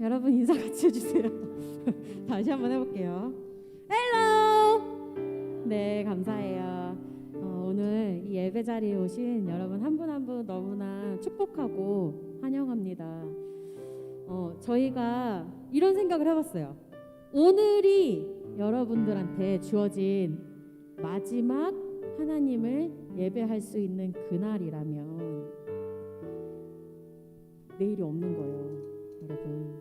여러분 인사 같이 해주세요. 다시 한번 해볼게요. 헬로. 네, 감사해요. 오늘 이 예배 자리에 오신 여러분 한 분 한 분 너무나 축복하고 환영합니다. 저희가 이런 생각을 해봤어요. 오늘이 여러분들한테 주어진 마지막 하나님을 예배할 수 있는 그날이라면 내일이 없는 거예요, 여러분.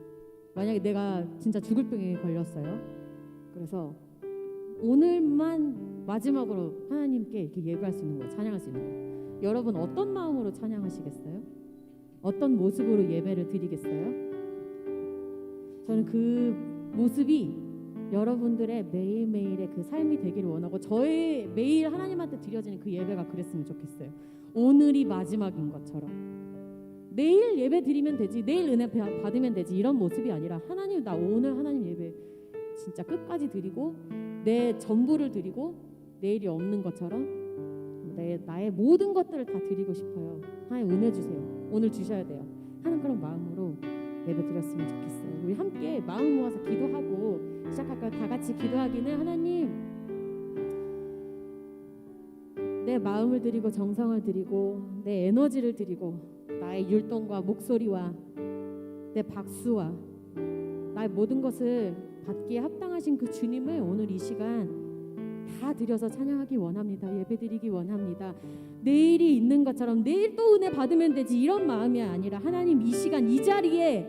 만약에 내가 진짜 죽을 병에 걸렸어요. 그래서 오늘만 마지막으로 하나님께 이렇게 예배할 수 있는 거예요. 찬양할 수 있는 거예요. 여러분 어떤 마음으로 찬양하시겠어요? 어떤 모습으로 예배를 드리겠어요? 저는 그 모습이 여러분들의 매일매일의 그 삶이 되기를 원하고 저의 매일 하나님한테 드려지는 그 예배가 그랬으면 좋겠어요. 오늘이 마지막인 것처럼 내일 예배 드리면 되지, 내일 은혜 받으면 되지, 이런 모습이 아니라 하나님, 나 오늘 하나님 예배 진짜 끝까지 드리고 내 전부를 드리고 내일이 없는 것처럼 나의 모든 것들을 다 드리고 싶어요. 하나님 은혜 주세요. 오늘 주셔야 돼요. 하는 그런 마음으로 예배 드렸으면 좋겠어요. 우리 함께 마음 모아서 기도하고 시작할까요? 다 같이 기도하기는 하나님, 내 마음을 드리고 정성을 드리고 내 에너지를 드리고 나의 율동과 목소리와 내 박수와 나의 모든 것을 받기에 합당하신 그 주님을 오늘 이 시간 다 드려서 찬양하기 원합니다. 예배드리기 원합니다. 내일이 있는 것처럼 내일 또 은혜 받으면 되지, 이런 마음이 아니라 하나님 이 시간 이 자리에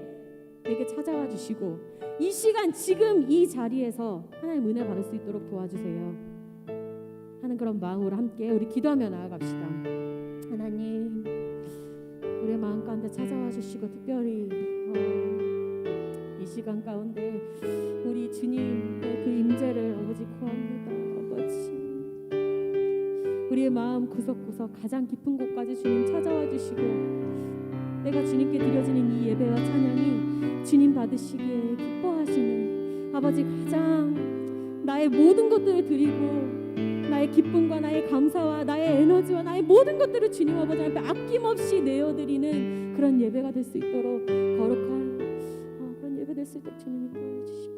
내게 찾아와 주시고 이 시간 지금 이 자리에서 하나님 은혜 받을 수 있도록 도와주세요 하는 그런 마음으로 함께 우리 기도하며 나아갑시다. 하나님, 우리의 마음 가운데 찾아와 주시고 특별히 이 시간 가운데 우리 주님의 그 임재를 아버지 구합니다. 아버지, 우리의 마음 구석구석 가장 깊은 곳까지 주님 찾아와 주시고 내가 주님께 드려지는 이 예배와 찬양이 주님 받으시기에 기뻐하시는 아버지, 가장 나의 모든 것들을 드리고 나의 기쁨과 나의 감사와 나의 에너지와 나의 모든 것들을 주님 아버지 앞에 아낌없이 내어드리는 그런 예배가 될 수 있도록 거룩한 그런 예배 될 수 있도록 주님이 도와주시옵소서.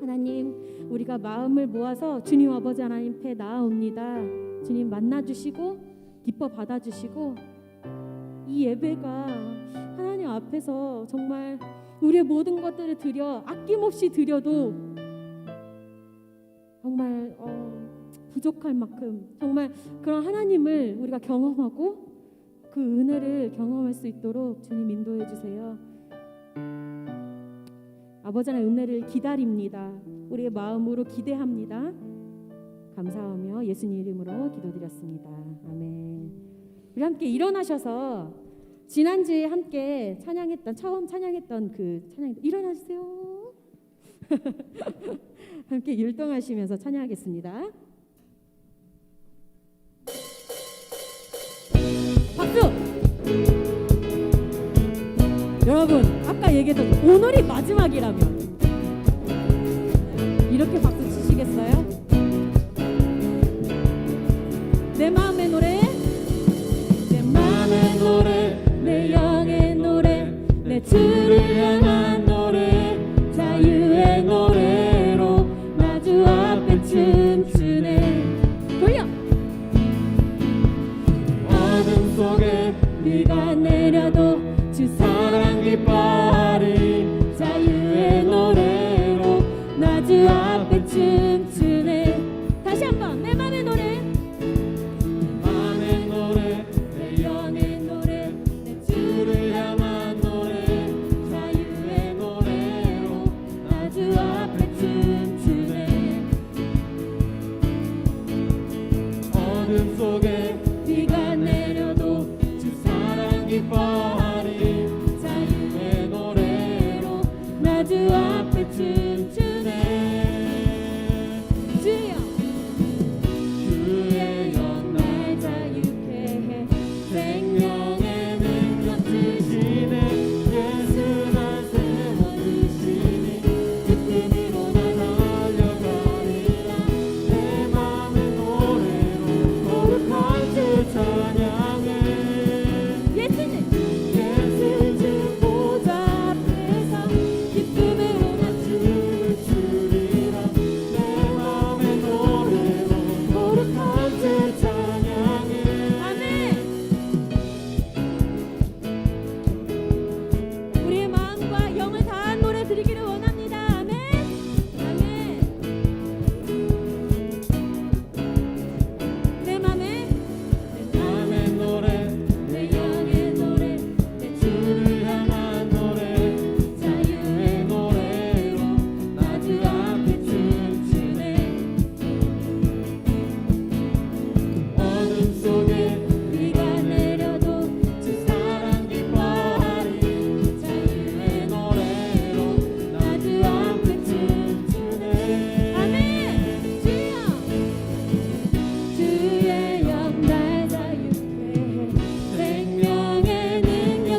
하나님, 우리가 마음을 모아서 주님 아버지 하나님 앞에 나아옵니다. 주님 만나주시고 기뻐 받아주시고 이 예배가 하나님 앞에서 정말 우리의 모든 것들을 드려 아낌없이 드려도 정말 부족할 만큼 정말 그런 하나님을 우리가 경험하고 그 은혜를 경험할 수 있도록 주님 인도해 주세요. 아버지 하나님 은혜를 기다립니다. 우리의 마음으로 기대합니다. 감사하며 예수님 이름으로 기도드렸습니다. 아멘. 우리 함께 일어나셔서 지난주에 함께 처음 찬양했던 그 찬양, 일어나주세요. 함께 율동하시면서 찬양하겠습니다. 박수! 여러분, 아까 얘기했던 오늘이 마지막이라면 이렇게 박수 치시겠어요? 내 마음의 노래, 내 마음의 노래, 내 영의 노래, 내 주를 향한 노래, 자유의 노래로 나 주 앞에 춤추네. 돌려! 어둠 속에 비가 내려도 주 사랑 기뻐하리, 자유의 노래로 나 주 앞에 춤추네. 다시 한번 내 맘의 노래, 맘의 노래, 내 영의 노래, 내 주를 향한 노래, 자유의 노래로 나 주 앞에 춤추네. 어둠 속에 비가 내려도 주 사랑 기뻐하리, 자유의 노래로 나 주 앞에 춤추네. 주여, 주의 영 날 자유케 해, 생명의 능력 주시네. 예수 날 세워주시니 기쁨으로 나 달려가리라. 내 맘의 노래로 거룩한 주 찬양해. 예수님 보좌 앞에서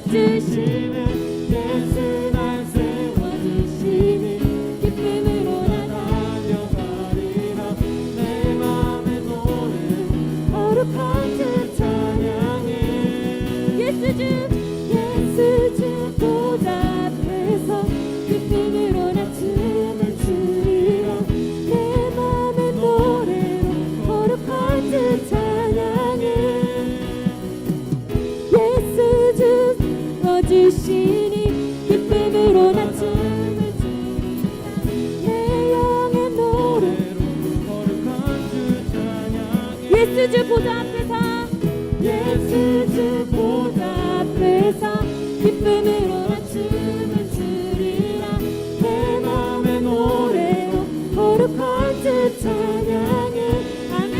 주시네 예수 날 세워주시니 기쁨으로 나 달려가리라 내 맘의 노래 거룩한 주 찬양해 예수 주 보좌 앞에서 기쁨으로 나 춤을 추리라 내 맘의 노래로 거룩한 주 찬양해 예수 주 주시니 기쁨으로 나 춤을 추리라 내 영의 노래로 거룩한 주 찬양해 예수 주 보좌 앞에서 예수 주 보좌 앞에서 기쁨으로 나 춤을 추리라 내 맘의 노래로 거룩한 주 찬양해 아멘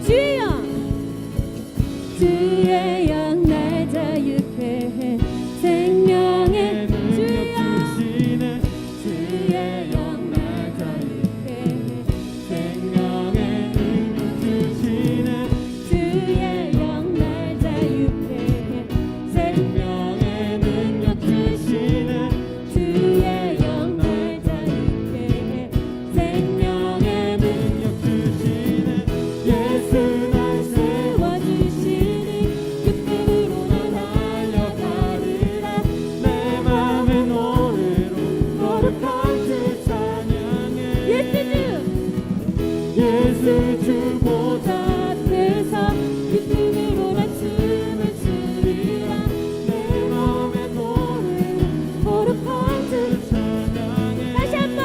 주여 주의 영 날 자유케 해 생명의 주여 주시네 주의 영 날 자유케 해 생명의 능력 주시네 주의 영 날 자유케 해 생명의 능력 주시네 주의 영 날 자유케 해 생명의 능력 주시네 예수 날 세워주시니 기쁨으로 나 달려가리라 내 맘의 노래로 거룩한 주 찬양해 예수 주 보좌 앞에서 기쁨으로 나 춤을 추리라 내 맘의 노래로 거룩한 주 찬양해 다시 한번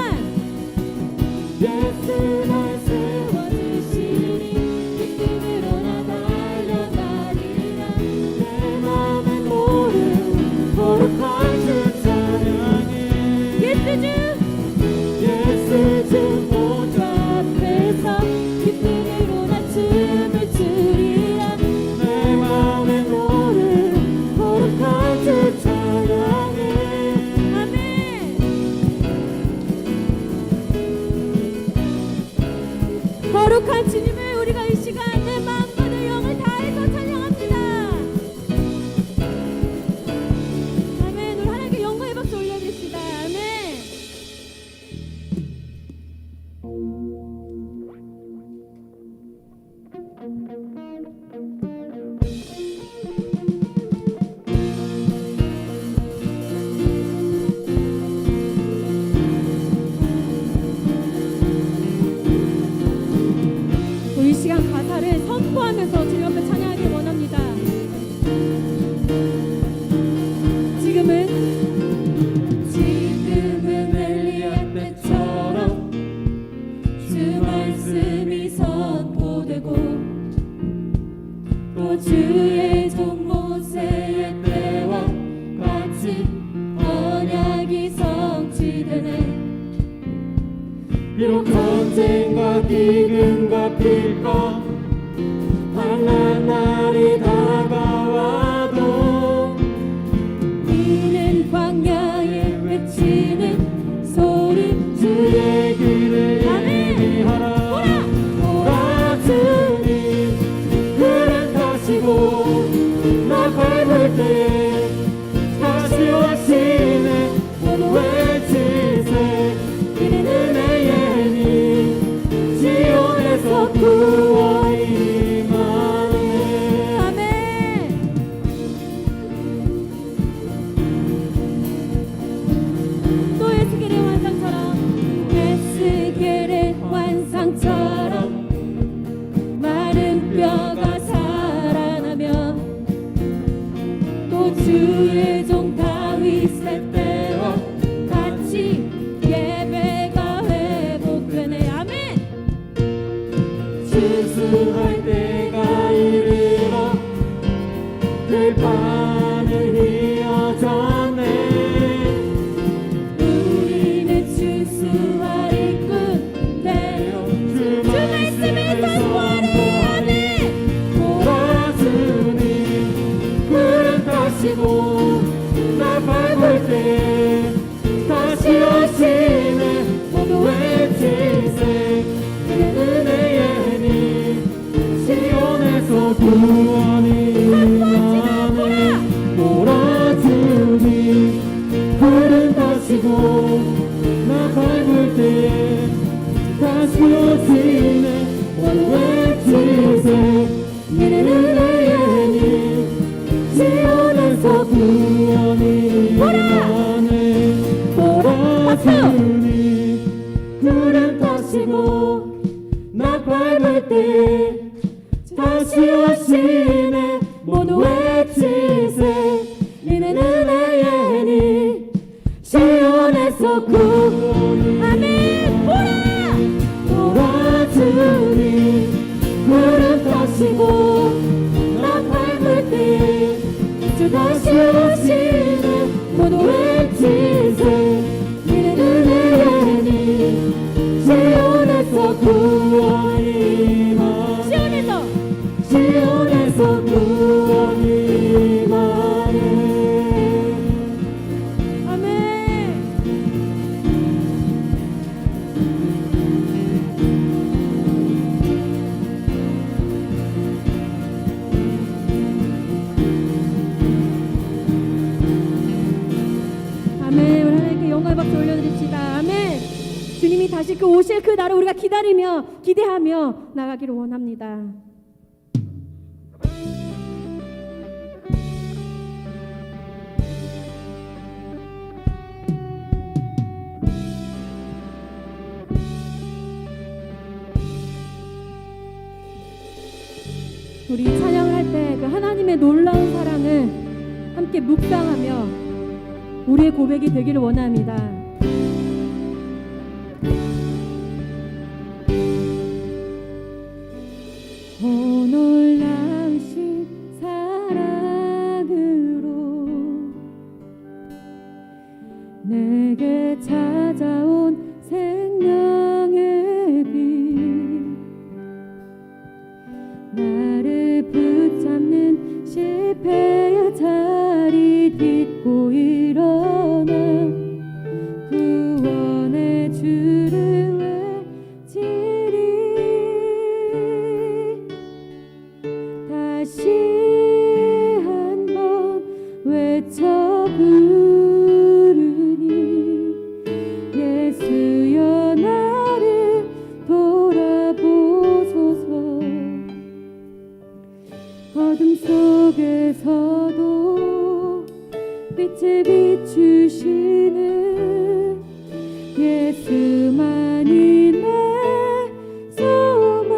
예수 날 세워주시니 기쁨으로 나 달려가리라 내 맘의 노래로 거룩한 주 찬양해 예수 주 보좌 앞에서 기쁨으로 나 춤을 추리라 내 맘의 노래로 거룩한 주 찬양해 아멘 거룩한 주님을 우리가 이 시간 내 마음과 내 영을 다해서 찬양합니다 아멘 우리 하나님께 영광의 박수 올려드립시다 아멘 이 시간 가사를 선포하면서 주님 앞에 찬양하길 원합니다. 지금은 엘리야 때처럼 주 말씀이 선포되고 또 주의 종 모세의 때와 같이 언약이 성취되네 비록 전쟁과 기근과 필과 환난 날이 다가와도 이는 광야에 외치는 소리 주의 길을 예비하라 오라 주님 그를 타시고 나 밟을 때 다시 오시네 모두 외치세 이는 은혜의 힘 지온에서 구원이 임하네 아멘 또 에스겔의 환상처럼 에스겔의 환상처럼 마른 뼈가 살아나며 또 주의 종 다윗의 때와 같이 예배가 회복되네 아멘 추수할 때가 이르러 들판을 휘어졌네 우리는 추수할 꿈 되어 주 말씀을 선포하네 구원이 임하네 보라 주님 구름 다시고 나 밟을 때에 다시 오시네 모두 외치세 이는 나의 힘 시온에서 구원이 임하네 보라 주님 구름 다시고 나 밟을 때에 다시 오시네 모두 외치세 이는 나의 힘 시온에서 구원이 아멘. 보라 주님 구름 다시고 나 밟을 때에 주 다시 오시네 모두 외치세 이는 나의 힘 시온에서 구원이 시온에서 구원이 임하네 아멘. 아멘. 우리 하나님께 영광의 박수 올려드립시다. 아멘. 주님이 다시 그 오실 그 날을 우리가 기다리며 기대하며 나가기를 원합니다. 우리 찬양할 때 그 하나님의 놀라운 사랑을 함께 묵상하며 우리의 고백이 되기를 원합니다. 오 놀라우신 사랑으로 내게 찾아온 생명의 빛 나를 붙잡는 실패의 자리 딛고 일어나 구원의 주를 외치리 다시 한번 외쳐 부르니 예수여 나를 돌아보소서 어둠 속에서도 빛을 비추시는 예수만이 내 소망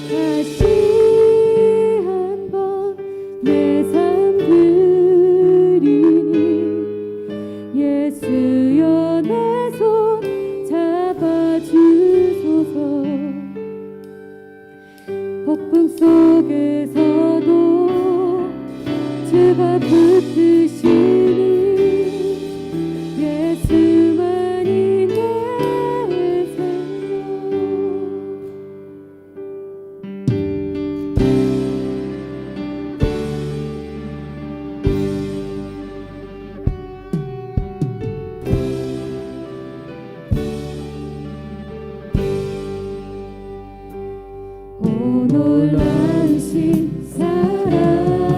다시 한번 내 삶 드리니 예수여 내 손 잡아주소서 폭풍 속에서도 주가 붙드시니 예수만이 내 생명 오 놀라우신 사랑으로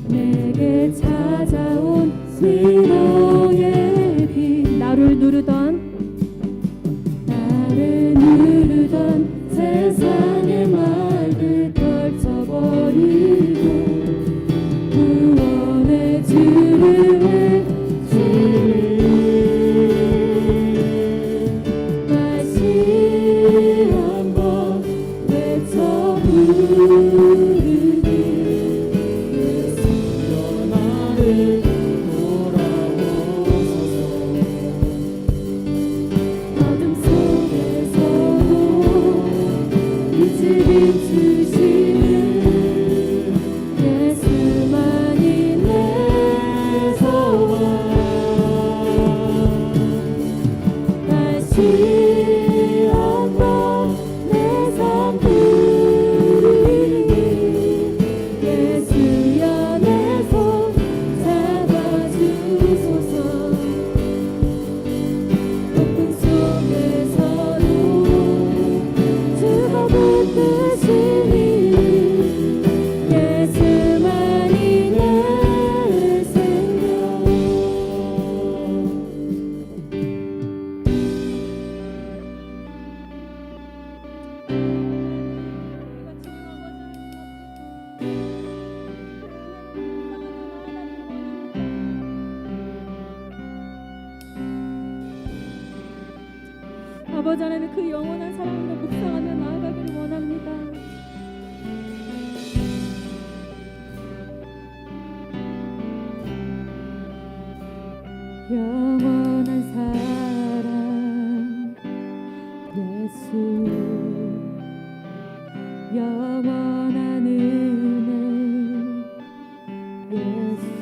내게 찾아온 위로의 빛 나를 누르던 세상의 말들 떨쳐버리고 구원의 주를 외치리 다시 한번 외쳐 부르니 예수여 나를 돌아보소서 어둠 속에서도 빛을 비추시는 예수만이 내 소망 다시 한번 내 삶 드리니 예수여 내 손 잡아주소서 폭풍 속에서도 아버지 하나님의 그 영원한 사랑으로 묵상하며 나아가기를 원합니다. 영원한 사랑 예수, 영원한 은혜 예수,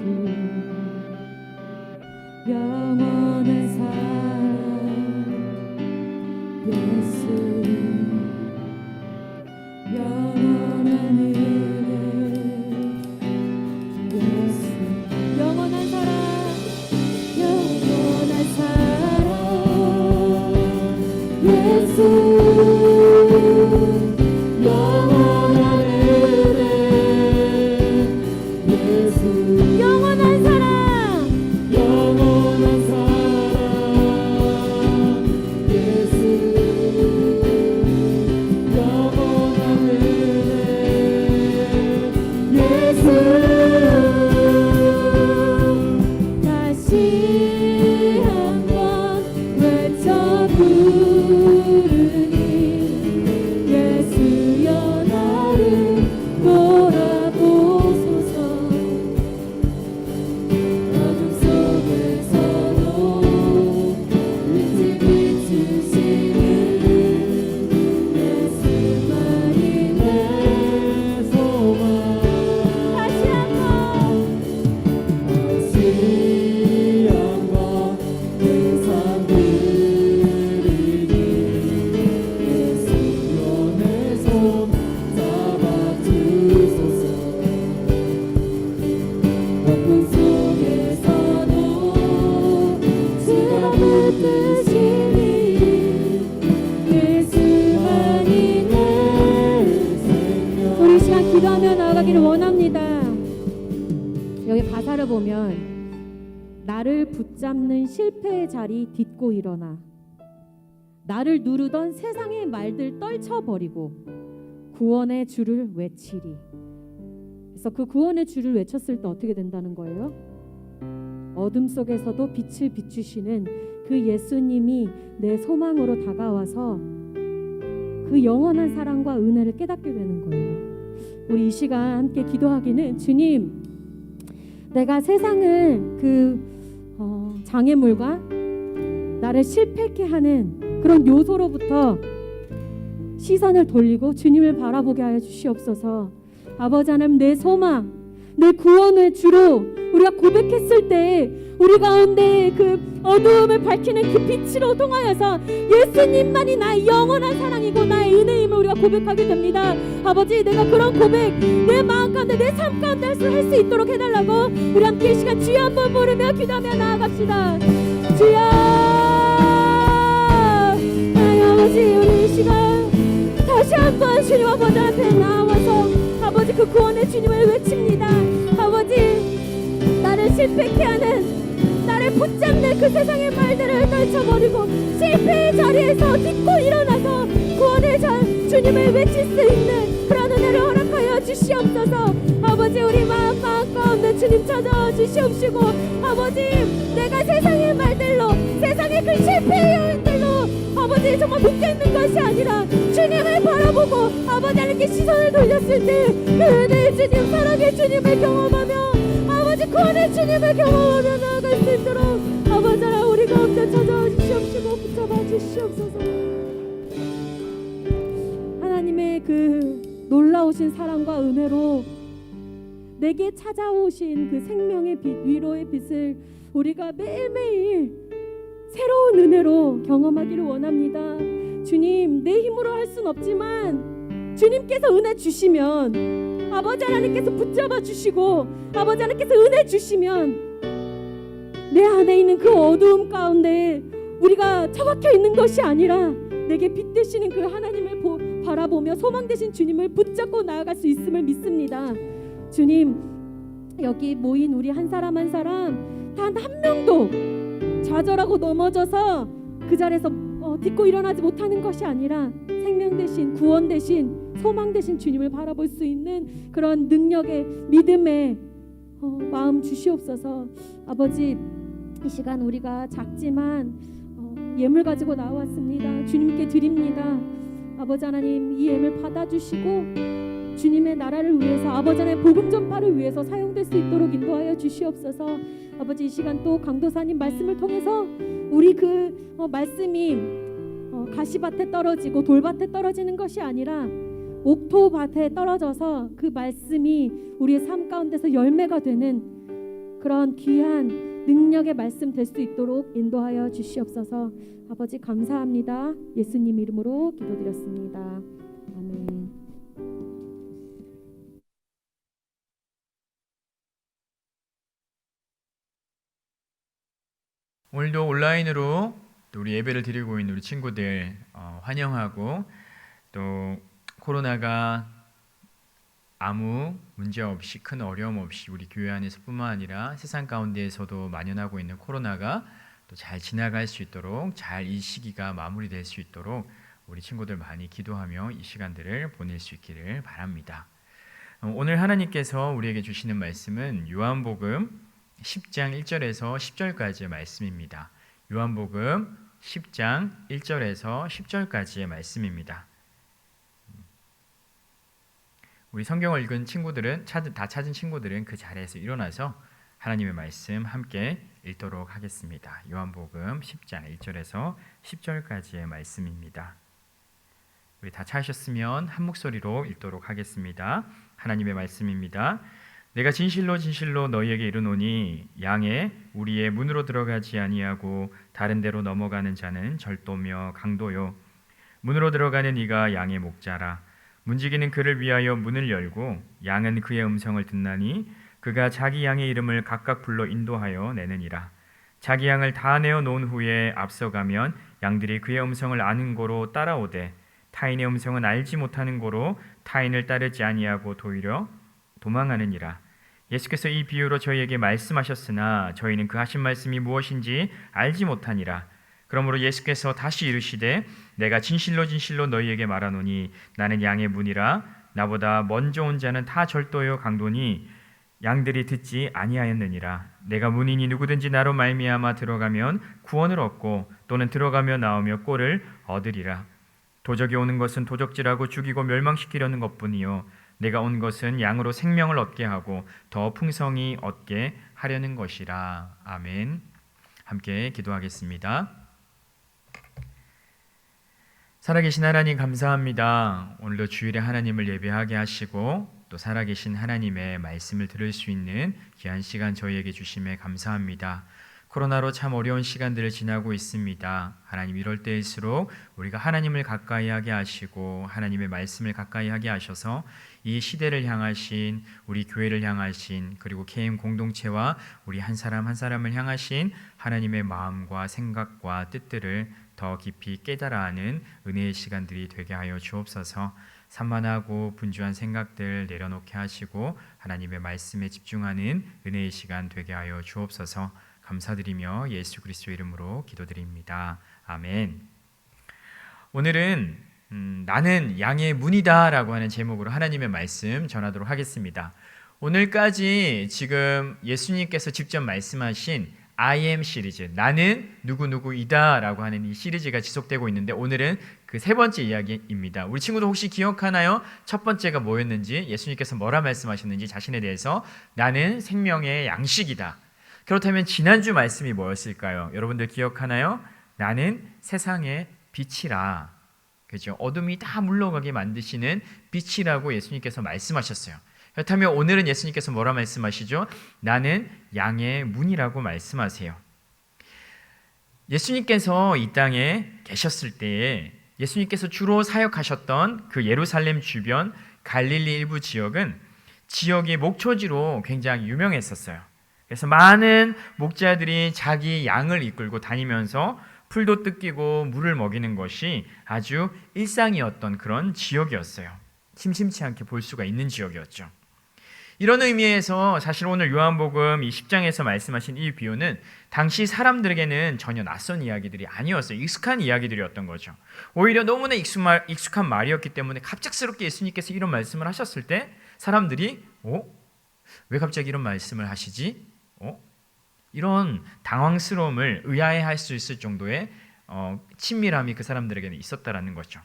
영원한 사랑 예수, 영원한 은혜 예수, 영원한 사랑, 영원한 사랑 예수, 영원한 은혜 예수, 영원한 사랑, 영원한 사랑 예수, 영원한 은혜 예수. 다시 한번 외쳐 부르니 예수여 나를 돌아보소서. 어둠 속에서도 빛을 비추시는 예수만이 내 소망. 다시 한번 다시 한번 내 삶 드리니 예수여 내 손 잡아주소서. 어둠 속에서도 주가 붙드시니 예수만이 내 생명. 우리 이 시간 기도하며 나아가기를 원합니다. 여기 가사를 보면 나를 붙잡는 실패의 자리 딛고 일어나 나를 누르던 세상의 말들 떨쳐버리고 구원의 주를 외치리. 그래서 그 구원의 주를 외쳤을 때 어떻게 된다는 거예요? 어둠 속에서도 빛을 비추시는 그 예수님이 내 소망으로 다가와서 그 영원한 사랑과 은혜를 깨닫게 되는 거예요. 우리 이 시간 함께 기도하기는 주님, 내가 세상을 그 장애물과 나를 실패케 하는 그런 요소로부터 시선을 돌리고 주님을 바라보게 하여 주시옵소서. 아버지 하나님, 내 소망, 내 구원의 주로 우리가 고백했을 때 우리 가운데 그 어두움을 밝히는 그 빛으로 통하여서 예수님만이 나의 영원한 사랑이고 나의 은혜임을 우리가 고백하게 됩니다. 아버지, 내가 그런 고백 내 마음 가운데 내 삶 가운데 할 수 있도록 해달라고 우리 함께 이 시간 주여 한번 부르며 기도하며 나아갑시다. 주여, 아버지, 우리 이 시간 다시 한번 주님 아버지 앞에 나와서 아버지 그 구원의 주님을 외칩니다. 아버지, 나를 실패케 하는, 나를 붙잡는 그 세상의 말들을 떨쳐버리고 실패의 자리에서 딛고 일어나서 구원의 주님을 외칠 수 있는 그런 은혜를 허락하여 주시옵소서. 아버지, 우리 마음 가운데 주님 찾아와 주시옵시고, 아버지, 내가 세상의 말들로, 세상의 그 실패의 요인들로 아버지 정말 묶여있는 것이 아니라 주님을 바라보고 아버지 하나님께 시선을 돌렸을 때 그 은혜의 주님, 사랑의 주님을 경험하며 아버지 구원의 주님을 경험하며 나아갈 수 있도록 아버지 하나님 우리 가운데 찾아와 주시옵시고 붙잡아 주시옵소서. 하나님의 그 놀라우신 사랑과 은혜로 내게 찾아오신 그 생명의 빛, 위로의 빛을 우리가 매일매일 새로운 은혜로 경험하기를 원합니다. 주님, 내 힘으로 할 순 없지만 주님께서 은혜 주시면, 아버지 하나님께서 붙잡아 주시고 아버지 하나님께서 은혜 주시면 내 안에 있는 그 어두움 가운데 우리가 처박혀 있는 것이 아니라 내게 빛 되시는 그 하나님을 바라보며 소망 되신 주님을 붙잡고 나아갈 수 있음을 믿습니다. 주님, 여기 모인 우리 한 사람 한 사람 단 한 명도 좌절하고 넘어져서 그 자리에서 딛고 일어나지 못하는 것이 아니라 생명 되신, 구원 되신, 소망 되신 주님을 바라볼 수 있는 그런 능력의, 믿음의 마음 주시옵소서. 아버지, 이 시간 우리가 작지만 예물 가지고 나왔습니다. 주님께 드립니다. 아버지 하나님, 이 예물 받아주시고 주님의 나라를 위해서, 아버지 하나님 복음 전파를 위해서 사용될 수 있도록 인도하여 주시옵소서. 아버지, 이 시간 또 강도사님 말씀을 통해서 우리 말씀이 가시밭에 떨어지고 돌밭에 떨어지는 것이 아니라 옥토밭에 떨어져서 그 말씀이 우리의 삶 가운데서 열매가 되는 그런 귀한 능력의 말씀 될 수 있도록 인도하여 주시옵소서. 아버지 감사합니다. 예수님 이름으로 기도드렸습니다. 아멘. 오늘도 온라인으로 또 우리 예배를 드리고 있는 우리 친구들 환영하고, 또 코로나가 아무 문제 없이, 큰 어려움 없이 우리 교회 안에서뿐만 아니라 세상 가운데에서도 만연하고 있는 코로나가 또 잘 지나갈 수 있도록, 잘 이 시기가 마무리될 수 있도록 우리 친구들 많이 기도하며 이 시간들을 보낼 수 있기를 바랍니다. 오늘 하나님께서 우리에게 주시는 말씀은 요한복음 10장 1절에서 10절까지의 말씀입니다. 요한복음 10장 1절에서 10절까지의 말씀입니다. 우리 성경을 읽은 친구들은, 다 찾은 친구들은 그 자리에서 일어나서 하나님의 말씀 함께 읽도록 하겠습니다. 요한복음 10장 1절에서 10절까지의 말씀입니다. 우리 다 찾으셨으면 한 목소리로 읽도록 하겠습니다. 하나님의 말씀입니다. 내가 진실로 진실로 너희에게 이르노니 양의 우리의 문으로 들어가지 아니하고 다른 데로 넘어가는 자는 절도며 강도요, 문으로 들어가는 이가 양의 목자라. 문지기는 그를 위하여 문을 열고 양은 그의 음성을 듣나니 그가 자기 양의 이름을 각각 불러 인도하여 내느니라. 자기 양을 다 내어 놓은 후에 앞서가면 양들이 그의 음성을 아는 고로 따라오되 타인의 음성은 알지 못하는 고로 타인을 따르지 아니하고 도리어 도망하느니라. 예수께서 이 비유로 저희에게 말씀하셨으나 저희는 그 하신 말씀이 무엇인지 알지 못하니라. 그러므로 예수께서 다시 이르시되 내가 진실로 진실로 너희에게 말하노니 나는 양의 문이라. 나보다 먼저 온 자는 다 절도요 강도니 양들이 듣지 아니하였느니라. 내가 문이니 누구든지 나로 말미암아 들어가면 구원을 얻고 또는 들어가며 나오며 꼴을 얻으리라. 도적이 오는 것은 도적질하고 죽이고 멸망시키려는 것뿐이요 내가 온 것은 양으로 생명을 얻게 하고 더 풍성히 얻게 하려는 것이라. 아멘. 함께 기도하겠습니다. 살아계신 하나님 감사합니다. 오늘도 주일에 하나님을 예배하게 하시고 또 살아계신 하나님의 말씀을 들을 수 있는 귀한 시간 저희에게 주심에 감사합니다. 코로나로 참 어려운 시간들을 지나고 있습니다. 하나님, 이럴 때일수록 우리가 하나님을 가까이 하게 하시고 하나님의 말씀을 가까이 하게 하셔서 이 시대를 향하신, 우리 교회를 향하신, 그리고 KM 공동체와 우리 한 사람 한 사람을 향하신 하나님의 마음과 생각과 뜻들을 더 깊이 깨달아하는 은혜의 시간들이 되게 하여 주옵소서. 산만하고 분주한 생각들 내려놓게 하시고 하나님의 말씀에 집중하는 은혜의 시간 되게 하여 주옵소서. 감사드리며 예수 그리스도 이름으로 기도드립니다. 아멘. 오늘은 나는 양의 문이다 라고 하는 제목으로 하나님의 말씀 전하도록 하겠습니다. 오늘까지 지금 예수님께서 직접 말씀하신 I am 시리즈, 나는 누구누구이다 라고 하는 이 시리즈가 지속되고 있는데 오늘은 그 세 번째 이야기입니다. 우리 친구들 혹시 기억하나요? 첫 번째가 뭐였는지, 예수님께서 뭐라 말씀하셨는지, 자신에 대해서 나는 생명의 양식이다. 그렇다면 지난주 말씀이 뭐였을까요? 여러분들 기억하나요? 나는 세상의 빛이라. 그죠? 어둠이 다 물러가게 만드시는 빛이라고 예수님께서 말씀하셨어요. 그렇다면 오늘은 예수님께서 뭐라 말씀하시죠? 나는 양의 문이라고 말씀하세요. 예수님께서 이 땅에 계셨을 때에 예수님께서 주로 사역하셨던 그 예루살렘 주변 갈릴리 일부 지역은 지역의 목초지로 굉장히 유명했었어요. 그래서 많은 목자들이 자기 양을 이끌고 다니면서 풀도 뜯기고 물을 먹이는 것이 아주 일상이었던 그런 지역이었어요. 심심치 않게 볼 수가 있는 지역이었죠. 이런 의미에서 사실 오늘 요한복음 이 10장에서 말씀하신 이 비유는 당시 사람들에게는 전혀 낯선 이야기들이 아니었어요. 익숙한 이야기들이었던 거죠. 오히려 너무나 익숙한 말이었기 때문에 갑작스럽게 예수님께서 이런 말씀을 하셨을 때 사람들이 왜 갑자기 이런 말씀을 하시지? 이런 당황스러움을 의아해할 수 있을 정도의 친밀함이 그 사람들에게는 있었다라는 거죠.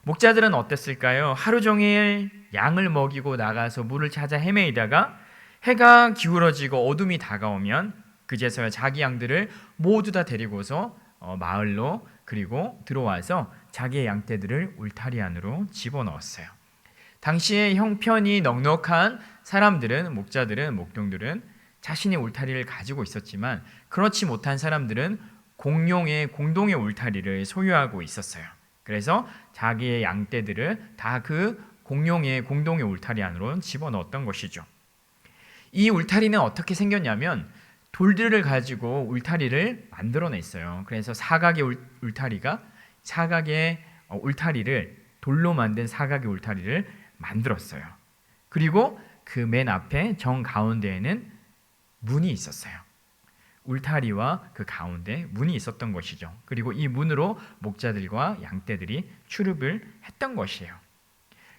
목자들은 어땠을까요? 하루 종일 양을 먹이고 나가서 물을 찾아 헤매이다가 해가 기울어지고 어둠이 다가오면 그제서야 자기 양들을 모두 다 데리고서 마을로 그리고 들어와서 자기의 양떼들을 울타리 안으로 집어넣었어요. 당시에 형편이 넉넉한 사람들은, 목자들은, 목동들은 자신의 울타리를 가지고 있었지만 그렇지 못한 사람들은 공동의 울타리를 소유하고 있었어요. 그래서 자기의 양떼들을 다 그 공동의 울타리 안으로 집어넣었던 것이죠. 이 울타리는 어떻게 생겼냐면 돌들을 가지고 울타리를 만들어냈어요. 그래서 사각의 울타리를 돌로 만든 사각의 울타리를 만들었어요. 그리고 그 맨 앞에 정 가운데에는 문이 있었어요. 울타리와 그 가운데 문이 있었던 것이죠. 그리고 이 문으로 목자들과 양떼들이 출입을 했던 것이에요.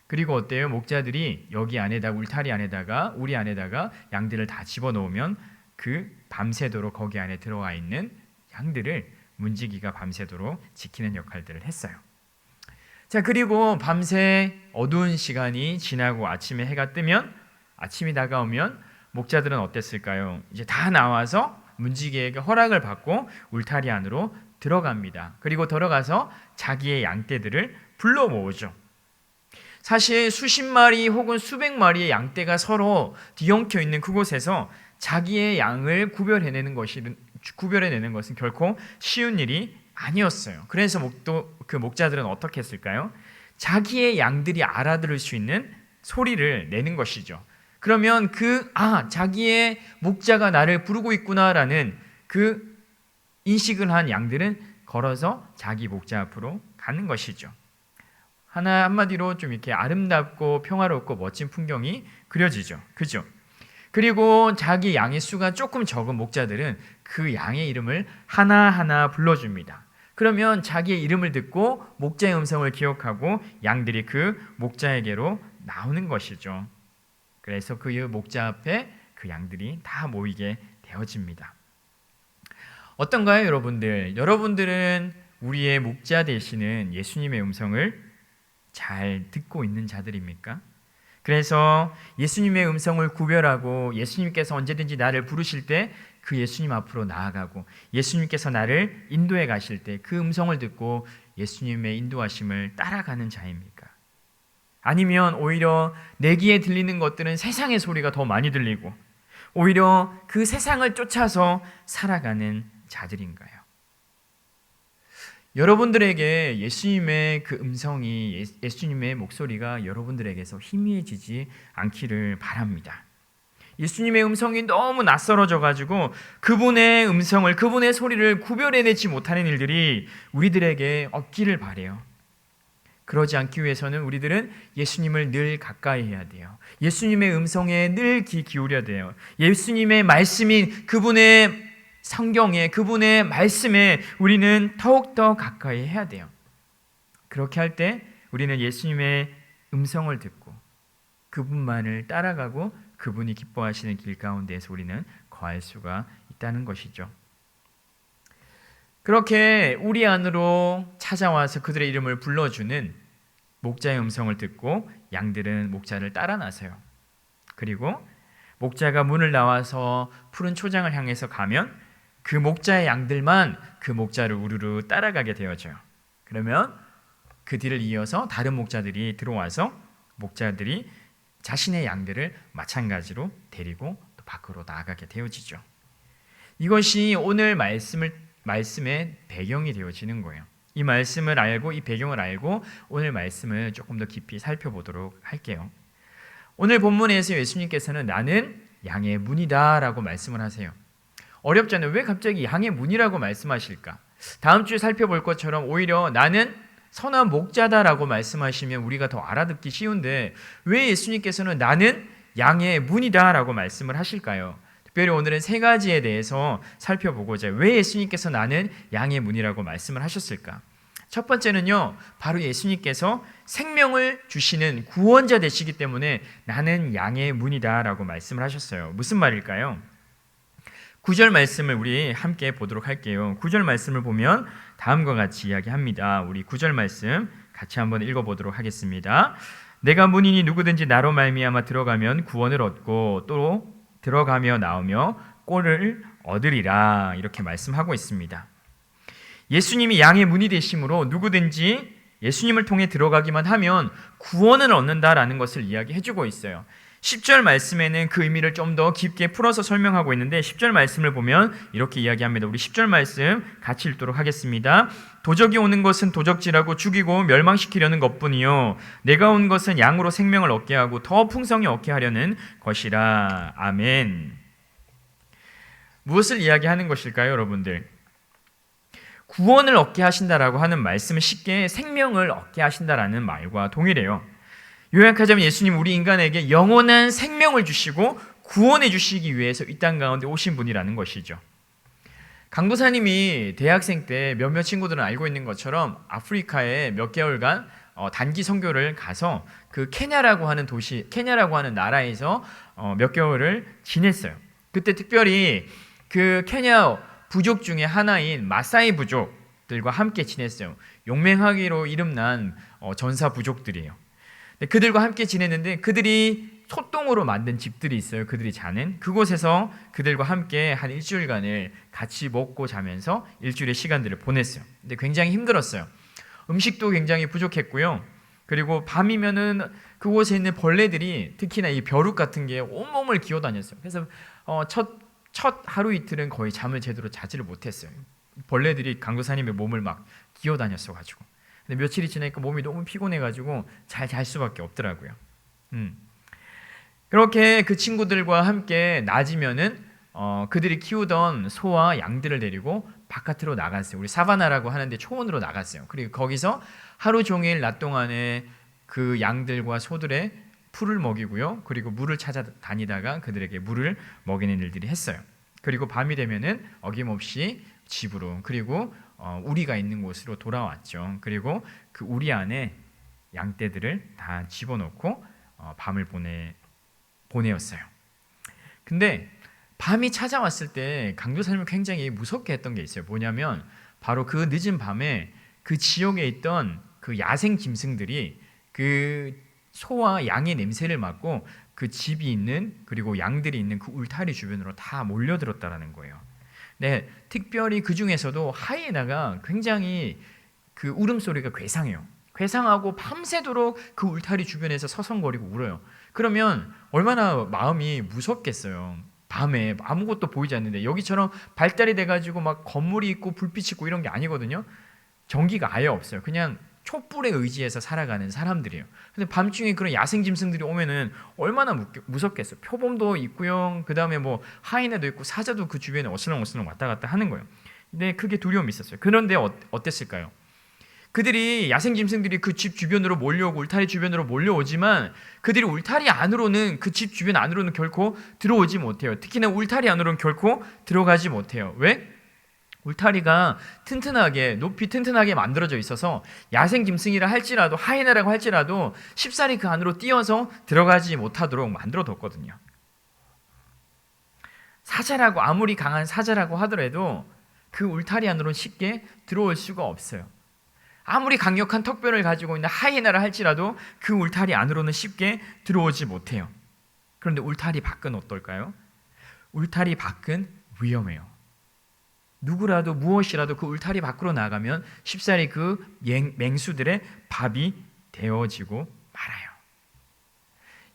그리고 어때요? 목자들이 여기 안에다 울타리 안에다가 우리 안에다가 양들을 다 집어넣으면 그 밤새도록 거기 안에 들어가 있는 양들을 문지기가 밤새도록 지키는 역할들을 했어요. 자, 그리고 밤새 어두운 시간이 지나고 아침에 해가 뜨면, 아침이 다가오면 목자들은 어땠을까요? 이제 다 나와서 문지기에게 허락을 받고 울타리 안으로 들어갑니다. 그리고 들어가서 자기의 양떼들을 불러 모으죠. 사실 수십 마리 혹은 수백 마리의 양떼가 서로 뒤엉켜 있는 그곳에서 자기의 양을 구별해내는 것은 결코 쉬운 일이 아니었어요. 그래서 그 목자들은 어떻게 했을까요? 자기의 양들이 알아들을 수 있는 소리를 내는 것이죠. 그러면 자기의 목자가 나를 부르고 있구나라는 그 인식을 한 양들은 걸어서 자기 목자 앞으로 가는 것이죠. 한마디로 좀 이렇게 아름답고 평화롭고 멋진 풍경이 그려지죠. 그죠? 그리고 자기 양의 수가 조금 적은 목자들은 그 양의 이름을 하나하나 불러줍니다. 그러면 자기의 이름을 듣고 목자의 음성을 기억하고 양들이 그 목자에게로 나오는 것이죠. 그래서 그 목자 앞에 그 양들이 다 모이게 되어집니다. 어떤가요, 여러분들? 여러분들은 우리의 목자 되시는 예수님의 음성을 잘 듣고 있는 자들입니까? 그래서 예수님의 음성을 구별하고 예수님께서 언제든지 나를 부르실 때 그 예수님 앞으로 나아가고 예수님께서 나를 인도해 가실 때 그 음성을 듣고 예수님의 인도하심을 따라가는 자입니까? 아니면 오히려 내 귀에 들리는 것들은 세상의 소리가 더 많이 들리고 오히려 그 세상을 쫓아서 살아가는 자들인가요? 여러분들에게 예수님의 그 음성이, 예수님의 목소리가 여러분들에게서 희미해지지 않기를 바랍니다. 예수님의 음성이 너무 낯설어져 가지고 그분의 음성을, 그분의 소리를 구별해내지 못하는 일들이 우리들에게 없기를 바라요. 그러지 않기 위해서는 우리들은 예수님을 늘 가까이 해야 돼요. 예수님의 음성에 늘 귀 기울여야 돼요. 예수님의 말씀인 그분의 성경에, 그분의 말씀에 우리는 더욱더 가까이 해야 돼요. 그렇게 할 때 우리는 예수님의 음성을 듣고 그분만을 따라가고 그분이 기뻐하시는 길 가운데에서 우리는 거할 수가 있다는 것이죠. 그렇게 우리 안으로 찾아와서 그들의 이름을 불러주는 목자의 음성을 듣고 양들은 목자를 따라 나서요. 그리고 목자가 문을 나와서 푸른 초장을 향해서 가면 그 목자의 양들만 그 목자를 우르르 따라가게 되어져요. 그러면 그 뒤를 이어서 다른 목자들이 들어와서 목자들이 자신의 양들을 마찬가지로 데리고 또 밖으로 나아가게 되어지죠. 이것이 오늘 말씀의 배경이 되어지는 거예요. 이 말씀을 알고, 이 배경을 알고 오늘 말씀을 조금 더 깊이 살펴보도록 할게요. 오늘 본문에서 예수님께서는 나는 양의 문이다 라고 말씀을 하세요. 어렵잖아요. 왜 갑자기 양의 문이라고 말씀하실까? 다음 주에 살펴볼 것처럼 오히려 나는 선한 목자다라고 말씀하시면 우리가 더 알아듣기 쉬운데 왜 예수님께서는 나는 양의 문이다라고 말씀을 하실까요? 특별히 오늘은 세 가지에 대해서 살펴보고자 왜 예수님께서 나는 양의 문이라고 말씀을 하셨을까? 첫 번째는요, 바로 예수님께서 생명을 주시는 구원자 되시기 때문에 나는 양의 문이다라고 말씀을 하셨어요. 무슨 말일까요? 9절 말씀을 우리 함께 보도록 할게요. 9절 말씀을 보면 다음과 같이 이야기합니다. 우리 9절 말씀 같이 한번 읽어보도록 하겠습니다. 내가 문이니 누구든지 나로 말미암아 들어가면 구원을 얻고 또 들어가며 나오며 꼴을 얻으리라, 이렇게 말씀하고 있습니다. 예수님이 양의 문이 되심으로 누구든지 예수님을 통해 들어가기만 하면 구원을 얻는다라는 것을 이야기해주고 있어요. 10절 말씀에는 그 의미를 좀 더 깊게 풀어서 설명하고 있는데 10절 말씀을 보면 이렇게 이야기합니다. 우리 10절 말씀 같이 읽도록 하겠습니다. 도적이 오는 것은 도적질하고 죽이고 멸망시키려는 것뿐이요 내가 온 것은 양으로 생명을 얻게 하고 더 풍성히 얻게 하려는 것이라. 아멘. 무엇을 이야기하는 것일까요, 여러분들? 구원을 얻게 하신다라고 하는 말씀은 쉽게 생명을 얻게 하신다라는 말과 동일해요. 요약하자면 예수님 우리 인간에게 영원한 생명을 주시고 구원해 주시기 위해서 이 땅 가운데 오신 분이라는 것이죠. 강도사님이 대학생 때 몇몇 친구들은 알고 있는 것처럼 아프리카에 몇 개월간 단기 선교를 가서 그 케냐라고 하는 도시, 케냐라고 하는 나라에서 몇 개월을 지냈어요. 그때 특별히 그 케냐 부족 중에 하나인 마사이 부족들과 함께 지냈어요. 용맹하기로 이름난 전사 부족들이에요. 그들과 함께 지냈는데 그들이 소똥으로 만든 집들이 있어요. 그들이 자는 그곳에서 그들과 함께 한 일주일간을 같이 먹고 자면서 일주일의 시간들을 보냈어요. 근데 굉장히 힘들었어요. 음식도 굉장히 부족했고요. 그리고 밤이면은 그곳에 있는 벌레들이 특히나 이 벼룩 같은 게 온몸을 기어다녔어요. 그래서 첫 하루 이틀은 거의 잠을 제대로 자지를 못했어요. 벌레들이 강도사님의 몸을 막 기어다녔어가지고. 근데 며칠이 지나니까 몸이 너무 피곤해가지고 잘 잘 수밖에 없더라고요. 그렇게 그 친구들과 함께 낮이면은 그들이 키우던 소와 양들을 데리고 바깥으로 나갔어요. 우리 사바나라고 하는데 초원으로 나갔어요. 그리고 거기서 하루 종일 낮 동안에 그 양들과 소들의 풀을 먹이고요. 그리고 물을 찾아다니다가 그들에게 물을 먹이는 일들이 했어요. 그리고 밤이 되면은 어김없이 집으로 그리고 우리가 있는 곳으로 돌아왔죠. 그리고 그 우리 안에 양떼들을 다 집어넣고 밤을 보내었어요. 근데 밤이 찾아왔을 때 강도사님을 굉장히 무섭게 했던 게 있어요. 뭐냐면 바로 그 늦은 밤에 그 지역에 있던 그 야생 짐승들이 그 소와 양의 냄새를 맡고 그 집이 있는 그리고 양들이 있는 그 울타리 주변으로 다 몰려들었다라는 거예요. 네, 특별히 그 중에서도 하이에나가 굉장히 그 울음소리가 괴상하고 밤새도록 그 울타리 주변에서 서성거리고 울어요. 그러면 얼마나 마음이 무섭겠어요. 밤에 아무것도 보이지 않는데 여기처럼 발달이 돼가지고 막 건물이 있고 불빛이 있고 이런 게 아니거든요. 전기가 아예 없어요. 그냥 촛불에 의지해서 살아가는 사람들이에요. 근데 밤중에 그런 야생 짐승들이 오면은 얼마나 무섭겠어요. 표범도 있고요. 그 다음에 뭐 하이에나도 있고 사자도 그 주변에 어슬렁어슬렁 왔다 갔다 하는 거예요. 근데 그게 두려움이 있었어요. 그런데 어땠을까요? 그들이 야생 짐승들이 그 집 주변으로 몰려오고 울타리 주변으로 몰려오지만 그들이 울타리 안으로는 그 집 주변 안으로는 결코 들어오지 못해요. 특히나 울타리 안으로는 결코 들어가지 못해요. 왜? 울타리가 높이 튼튼하게 만들어져 있어서 야생 짐승이라 할지라도 하이에나라고 할지라도 쉽사리 그 안으로 뛰어서 들어가지 못하도록 만들어뒀거든요. 사자라고 아무리 강한 사자라고 하더라도 그 울타리 안으로는 쉽게 들어올 수가 없어요. 아무리 강력한 턱뼈를 가지고 있는 하이에나라 할지라도 그 울타리 안으로는 쉽게 들어오지 못해요. 그런데 울타리 밖은 어떨까요? 울타리 밖은 위험해요. 누구라도 무엇이라도 그 울타리 밖으로 나가면 쉽사리 그 맹수들의 밥이 되어지고 말아요.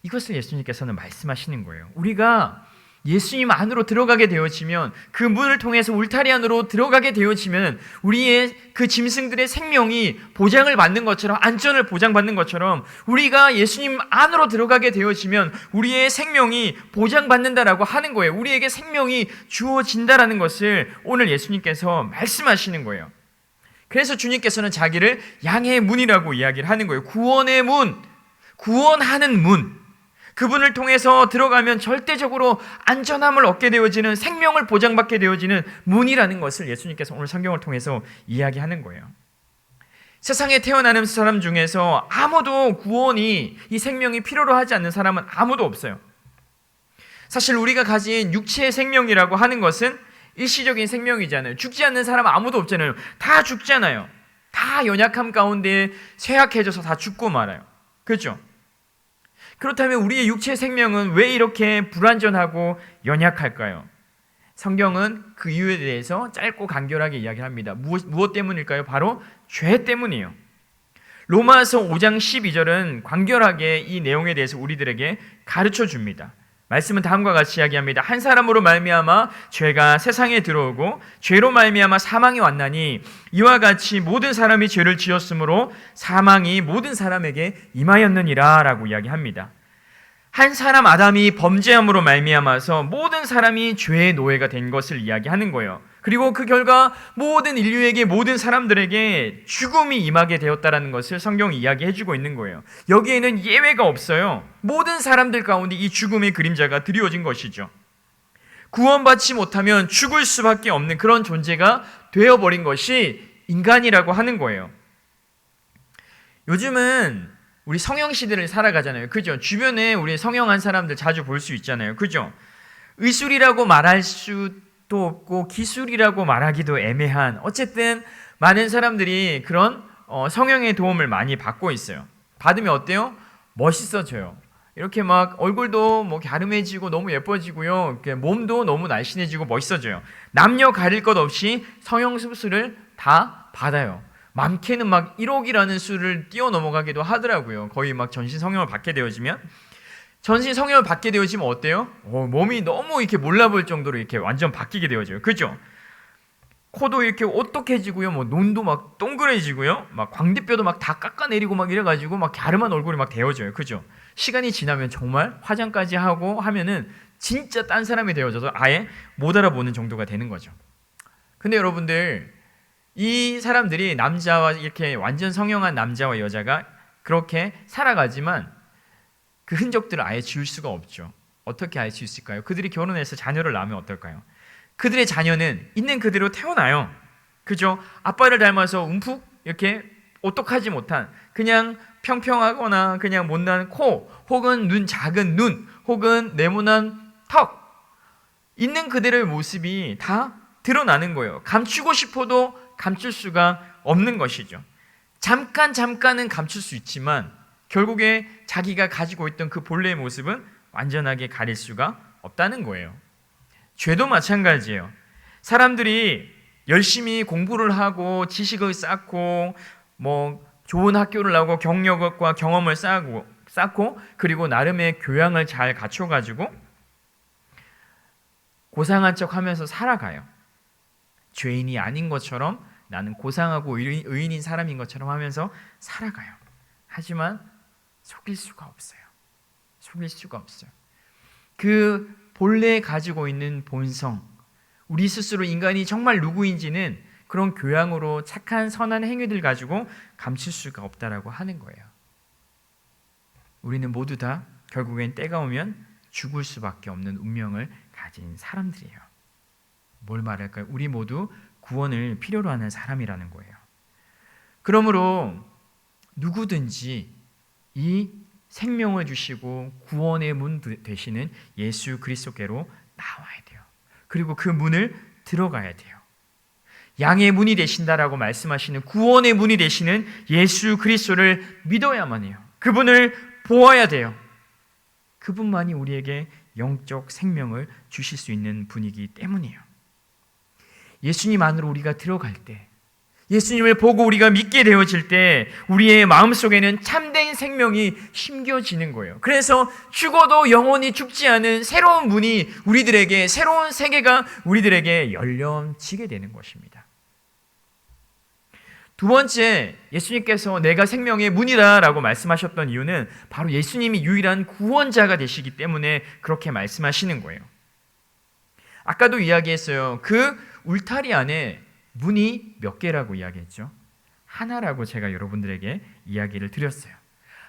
이것을 예수님께서는 말씀하시는 거예요. 우리가 예수님 안으로 들어가게 되어지면 그 문을 통해서 울타리 안으로 들어가게 되어지면 우리의 그 짐승들의 생명이 보장을 받는 것처럼 안전을 보장받는 것처럼 우리가 예수님 안으로 들어가게 되어지면 우리의 생명이 보장받는다라고 하는 거예요. 우리에게 생명이 주어진다라는 것을 오늘 예수님께서 말씀하시는 거예요. 그래서 주님께서는 자기를 양의 문이라고 이야기를 하는 거예요. 구원의 문, 구원하는 문. 그분을 통해서 들어가면 절대적으로 안전함을 얻게 되어지는 생명을 보장받게 되어지는 문이라는 것을 예수님께서 오늘 성경을 통해서 이야기하는 거예요. 세상에 태어나는 사람 중에서 아무도 구원이 이 생명이 필요로 하지 않는 사람은 아무도 없어요. 사실 우리가 가진 육체의 생명이라고 하는 것은 일시적인 생명이잖아요. 죽지 않는 사람 아무도 없잖아요. 다 죽잖아요. 다 연약함 가운데 쇠약해져서 다 죽고 말아요. 그렇죠? 그렇다면 우리의 육체의 생명은 왜 이렇게 불완전하고 연약할까요? 성경은 그 이유에 대해서 짧고 간결하게 이야기합니다. 무엇 때문일까요? 바로 죄 때문이에요. 로마서 5장 12절은 간결하게 이 내용에 대해서 우리들에게 가르쳐 줍니다. 말씀은 다음과 같이 이야기합니다. 한 사람으로 말미암아 죄가 세상에 들어오고 죄로 말미암아 사망이 왔나니 이와 같이 모든 사람이 죄를 지었으므로 사망이 모든 사람에게 임하였느니라 라고 이야기합니다. 한 사람 아담이 범죄함으로 말미암아서 모든 사람이 죄의 노예가 된 것을 이야기하는 거예요. 그리고 그 결과 모든 인류에게, 모든 사람들에게 죽음이 임하게 되었다라는 것을 성경이 이야기해주고 있는 거예요. 여기에는 예외가 없어요. 모든 사람들 가운데 이 죽음의 그림자가 드리워진 것이죠. 구원받지 못하면 죽을 수밖에 없는 그런 존재가 되어버린 것이 인간이라고 하는 거예요. 요즘은 우리 성형 시대를 살아가잖아요. 그죠? 주변에 우리 성형한 사람들 자주 볼 수 있잖아요. 그죠? 의술이라고 말할 수도 없고 기술이라고 말하기도 애매한, 어쨌든 많은 사람들이 그런 성형의 도움을 많이 받고 있어요. 받으면 어때요? 멋있어져요. 이렇게 막 얼굴도 뭐 갸름해지고 너무 예뻐지고요. 이렇게 몸도 너무 날씬해지고 멋있어져요. 남녀 가릴 것 없이 성형 수술을 다 받아요. 많게는 막 1억이라는 수를 뛰어넘어가기도 하더라고요. 거의 막 전신 성형을 받게 되어지면. 전신 성형을 받게 되어지면 어때요? 몸이 너무 이렇게 몰라볼 정도로 이렇게 완전 바뀌게 되어져요. 그죠? 코도 이렇게 오똑해지고요. 뭐 눈도 막 동그래지고요. 막 광대뼈도 막 다 깎아내리고 막 이래가지고 막 갸름한 얼굴이 막 되어져요. 그죠? 시간이 지나면 정말 화장까지 하고 하면은 진짜 딴 사람이 되어져서 아예 못 알아보는 정도가 되는 거죠. 근데 여러분들, 이 사람들이 남자와 이렇게 완전 성형한 남자와 여자가 그렇게 살아가지만 그 흔적들을 아예 지울 수가 없죠. 어떻게 아예 지울 수 있을까요? 그들이 결혼해서 자녀를 낳으면 어떨까요? 그들의 자녀는 있는 그대로 태어나요. 그죠? 아빠를 닮아서 움푹 이렇게 오똑하지 못한, 그냥 평평하거나 그냥 못난 코, 혹은 작은 눈, 혹은 네모난 턱, 있는 그대로의 모습이 다 드러나는 거예요. 감추고 싶어도 감출 수가 없는 것이죠. 잠깐은 감출 수 있지만 결국에 자기가 가지고 있던 그 본래의 모습은 완전하게 가릴 수가 없다는 거예요. 죄도 마찬가지예요. 사람들이 열심히 공부를 하고 지식을 쌓고 뭐 좋은 학교를 나오고 경력과 경험을 쌓고 그리고 나름의 교양을 잘 갖춰가지고 고상한 척하면서 살아가요. 죄인이 아닌 것처럼 나는 고상하고 의인인 사람인 것처럼 하면서 살아가요. 하지만 속일 수가 없어요. 속일 수가 없어요. 그 본래 가지고 있는 본성, 우리 스스로 인간이 정말 누구인지는 그런 교양으로 착한 선한 행위들 가지고 감출 수가 없다라고 하는 거예요. 우리는 모두 다 결국엔 때가 오면 죽을 수밖에 없는 운명을 가진 사람들이에요. 뭘 말할까요? 우리 모두 구원을 필요로 하는 사람이라는 거예요. 그러므로 누구든지 이 생명을 주시고 구원의 문 되시는 예수 그리스도께로 나와야 돼요. 그리고 그 문을 들어가야 돼요. 양의 문이 되신다라고 말씀하시는 구원의 문이 되시는 예수 그리스도를 믿어야만 해요. 그분을 보아야 돼요. 그분만이 우리에게 영적 생명을 주실 수 있는 분이기 때문이에요. 예수님 안으로 우리가 들어갈 때, 예수님을 보고 우리가 믿게 되어질 때 우리의 마음속에는 참된 생명이 심겨지는 거예요. 그래서 죽어도 영원히 죽지 않은 새로운 문이 우리들에게, 새로운 세계가 우리들에게 열려지게 되는 것입니다. 두 번째, 예수님께서 내가 생명의 문이다 라고 말씀하셨던 이유는 바로 예수님이 유일한 구원자가 되시기 때문에 그렇게 말씀하시는 거예요. 아까도 이야기했어요. 그 울타리 안에 문이 몇 개라고 이야기했죠? 하나라고 제가 여러분들에게 이야기를 드렸어요.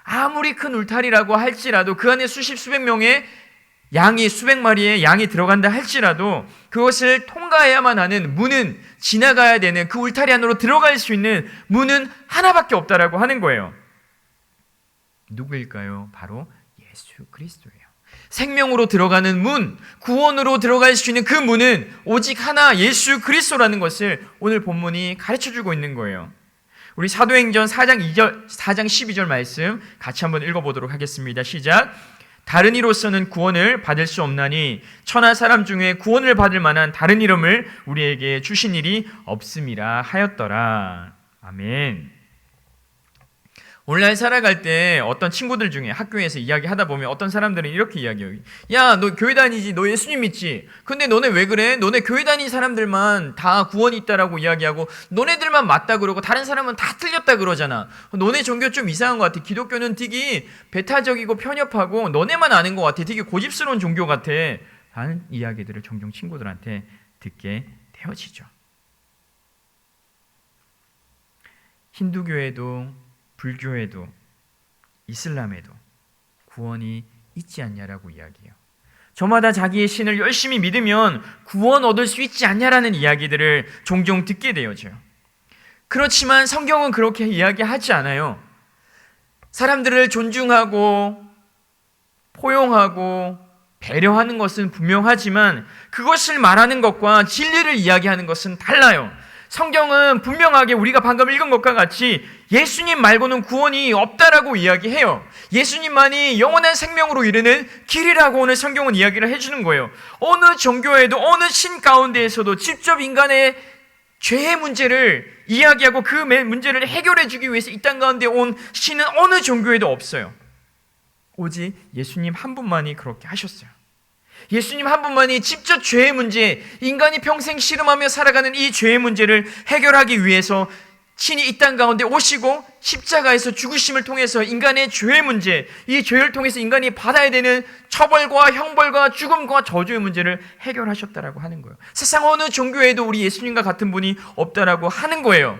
아무리 큰 울타리라고 할지라도 그 안에 수백 명의 양이, 수백 마리의 양이 들어간다 할지라도 그것을 통과해야만 하는 문은, 지나가야 되는 그 울타리 안으로 들어갈 수 있는 문은 하나밖에 없다라고 하는 거예요. 누구일까요? 바로 예수 그리스도예요. 생명으로 들어가는 문, 구원으로 들어갈 수 있는 그 문은 오직 하나, 예수 그리스도라는 것을 오늘 본문이 가르쳐주고 있는 거예요. 우리 사도행전 4장 12절 말씀 같이 한번 읽어보도록 하겠습니다. 시작. 다른 이로서는 구원을 받을 수 없나니 천하 사람 중에 구원을 받을 만한 다른 이름을 우리에게 주신 일이 없음이라 하였더라. 아멘. 오늘날 살아갈 때 어떤 친구들 중에 학교에서 이야기하다 보면 어떤 사람들은 이렇게 이야기해요. 야, 너 교회 다니지? 너 예수님 믿지? 근데 너네 왜 그래? 너네 교회 다니는 사람들만 다 구원이 있다라고 이야기하고 너네들만 맞다 그러고 다른 사람은 다 틀렸다 그러잖아. 너네 종교 좀 이상한 것 같아. 기독교는 되게 배타적이고 편협하고 너네만 아는 것 같아. 되게 고집스러운 종교 같아. 라는 이야기들을 종종 친구들한테 듣게 되어지죠. 힌두교에도 불교에도 이슬람에도 구원이 있지 않냐라고 이야기해요. 저마다 자기의 신을 열심히 믿으면 구원 얻을 수 있지 않냐라는 이야기들을 종종 듣게 되어져요. 그렇지만 성경은 그렇게 이야기하지 않아요. 사람들을 존중하고 포용하고 배려하는 것은 분명하지만 그것을 말하는 것과 진리를 이야기하는 것은 달라요. 성경은 분명하게 우리가 방금 읽은 것과 같이 예수님 말고는 구원이 없다라고 이야기해요. 예수님만이 영원한 생명으로 이르는 길이라고 오늘 성경은 이야기를 해주는 거예요. 어느 종교에도 어느 신 가운데에서도 직접 인간의 죄의 문제를 이야기하고 그 문제를 해결해 주기 위해서 이 땅 가운데 온 신은 어느 종교에도 없어요. 오직 예수님 한 분만이 그렇게 하셨어요. 예수님 한 분만이 직접 죄의 문제, 인간이 평생 씨름하며 살아가는 이 죄의 문제를 해결하기 위해서 신이 이 땅 가운데 오시고 십자가에서 죽으심을 통해서 인간의 죄의 문제, 이 죄를 통해서 인간이 받아야 되는 처벌과 형벌과 죽음과 저주의 문제를 해결하셨다라고 하는 거예요. 세상 어느 종교에도 우리 예수님과 같은 분이 없다라고 하는 거예요.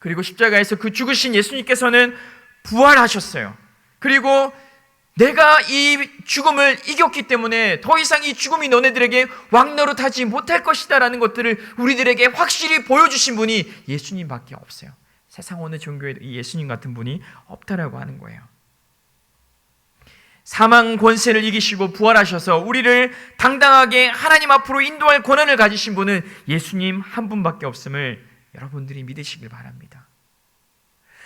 그리고 십자가에서 그 죽으신 예수님께서는 부활하셨어요. 그리고 내가 이 죽음을 이겼기 때문에 더 이상 이 죽음이 너네들에게 왕노릇하지 못할 것이다라는 것들을 우리들에게 확실히 보여주신 분이 예수님밖에 없어요. 세상 어느 종교에도 이 예수님 같은 분이 없다라고 하는 거예요. 사망 권세를 이기시고 부활하셔서 우리를 당당하게 하나님 앞으로 인도할 권한을 가지신 분은 예수님 한 분밖에 없음을 여러분들이 믿으시길 바랍니다.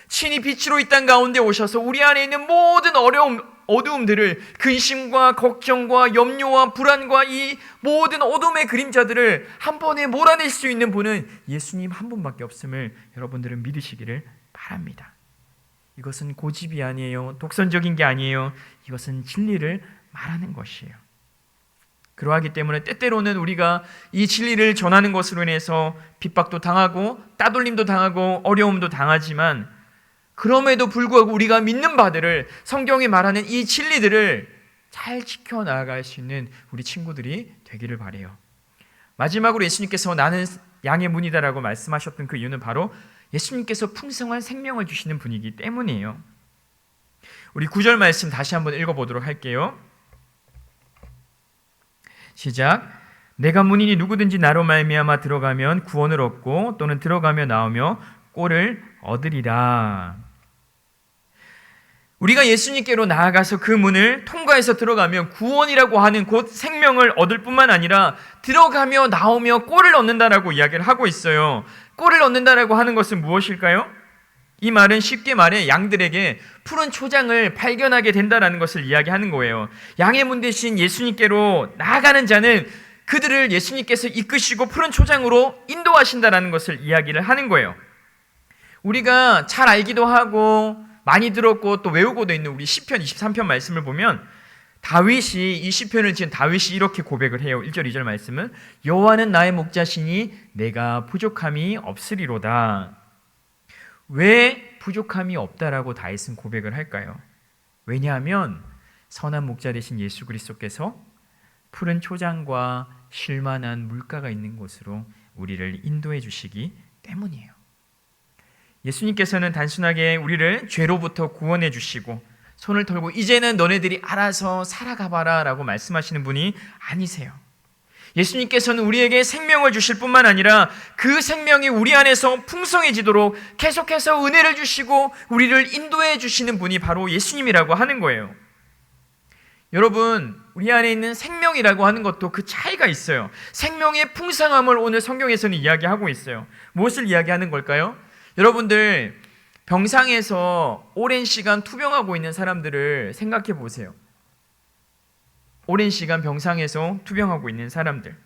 친히 빛으로 이 땅 가운데 오셔서 우리 안에 있는 모든 어두움들을, 근심과 걱정과 염려와 불안과 이 모든 어둠의 그림자들을 한 번에 몰아낼 수 있는 분은 예수님 한 분밖에 없음을 여러분들은 믿으시기를 바랍니다. 이것은 고집이 아니에요. 독선적인 게 아니에요. 이것은 진리를 말하는 것이에요. 그러하기 때문에 때때로는 우리가 이 진리를 전하는 것으로 인해서 핍박도 당하고 따돌림도 당하고 어려움도 당하지만 그럼에도 불구하고 우리가 믿는 바들을, 성경이 말하는 이 진리들을 잘 지켜나갈 수 있는 우리 친구들이 되기를 바라요. 마지막으로 예수님께서 나는 양의 문이다라고 말씀하셨던 그 이유는 바로 예수님께서 풍성한 생명을 주시는 분이기 때문이에요. 우리 9절 말씀 다시 한번 읽어보도록 할게요. 시작. 내가 문이니 누구든지 나로 말미암아 들어가면 구원을 얻고 또는 들어가며 나오며 꼴을 얻으리라. 우리가 예수님께로 나아가서 그 문을 통과해서 들어가면 구원이라고 하는 곧 생명을 얻을 뿐만 아니라 들어가며 나오며 꼴을 얻는다라고 이야기를 하고 있어요. 꼴을 얻는다라고 하는 것은 무엇일까요? 이 말은 쉽게 말해 양들에게 푸른 초장을 발견하게 된다라는 것을 이야기하는 거예요. 양의 문 대신 예수님께로 나아가는 자는 그들을 예수님께서 이끄시고 푸른 초장으로 인도하신다라는 것을 이야기를 하는 거예요. 우리가 잘 알기도 하고 많이 들었고 또 외우고도 있는 우리 시편 23편 말씀을 보면 다윗이, 이 시편을 지은 다윗이 이렇게 고백을 해요. 1절 2절 말씀은 여호와는 나의 목자시니 내가 부족함이 없으리로다. 왜 부족함이 없다라고 다윗은 고백을 할까요? 왜냐하면 선한 목자 되신 예수 그리스도께서 푸른 초장과 쉴만한 물가가 있는 곳으로 우리를 인도해 주시기 때문이에요. 예수님께서는 단순하게 우리를 죄로부터 구원해 주시고 손을 털고 이제는 너네들이 알아서 살아가 봐라 라고 말씀하시는 분이 아니세요. 예수님께서는 우리에게 생명을 주실 뿐만 아니라 그 생명이 우리 안에서 풍성해지도록 계속해서 은혜를 주시고 우리를 인도해 주시는 분이 바로 예수님이라고 하는 거예요. 여러분, 우리 안에 있는 생명이라고 하는 것도 그 차이가 있어요. 생명의 풍성함을 오늘 성경에서는 이야기하고 있어요. 무엇을 이야기하는 걸까요? 여러분들 병상에서 오랜 시간 투병하고 있는 사람들을 생각해 보세요. 오랜 시간 병상에서 투병하고 있는 사람들,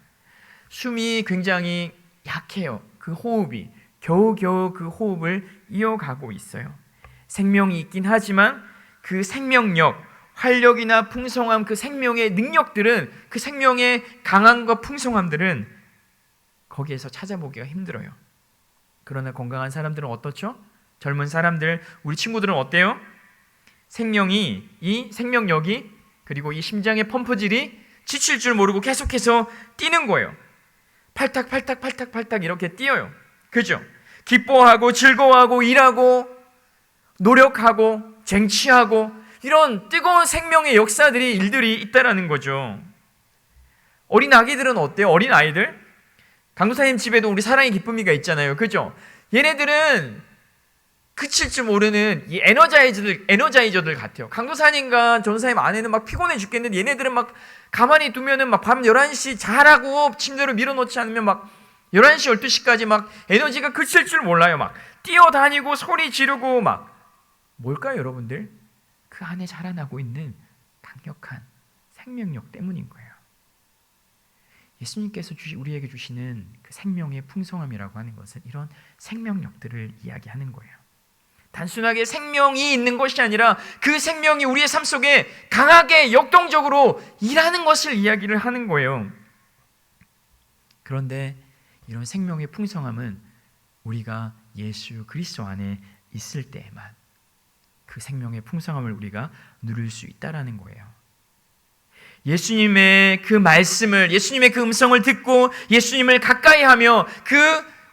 숨이 굉장히 약해요. 그 호흡이 겨우겨우 그 호흡을 이어가고 있어요. 생명이 있긴 하지만 그 생명력, 활력이나 풍성함, 그 생명의 능력들은, 그 생명의 강함과 풍성함들은 거기에서 찾아보기가 힘들어요. 그러나 건강한 사람들은 어떻죠? 젊은 사람들, 우리 친구들은 어때요? 이 생명력이, 그리고 이 심장의 펌프질이 지칠 줄 모르고 계속해서 뛰는 거예요. 팔딱팔딱 이렇게 뛰어요. 그죠? 기뻐하고 즐거워하고 일하고 노력하고 쟁취하고 이런 뜨거운 생명의 역사들이, 일들이 있다라는 거죠. 어린 아기들은 어때요? 어린 아이들? 강도사님 집에도 우리 사랑의 기쁨이가 있잖아요. 그죠? 얘네들은 그칠 줄 모르는 이 에너자이저들 같아요. 강도사님과 전도사님 아내는 막 피곤해 죽겠는데 얘네들은 막 가만히 두면은 막 밤 11시 자라고 침대로 밀어놓지 않으면 막 11시, 12시까지 막 에너지가 그칠 줄 몰라요. 막 뛰어다니고 소리 지르고 막. 뭘까요, 여러분들? 그 안에 자라나고 있는 강력한 생명력 때문인 거예요. 예수님께서 우리에게 주시는 그 생명의 풍성함이라고 하는 것은 이런 생명력들을 이야기하는 거예요. 단순하게 생명이 있는 것이 아니라 그 생명이 우리의 삶 속에 강하게 역동적으로 일하는 것을 이야기를 하는 거예요. 그런데 이런 생명의 풍성함은 우리가 예수 그리스도 안에 있을 때에만 그 생명의 풍성함을 우리가 누릴 수 있다라는 거예요. 예수님의 그 말씀을, 예수님의 그 음성을 듣고 예수님을 가까이 하며 그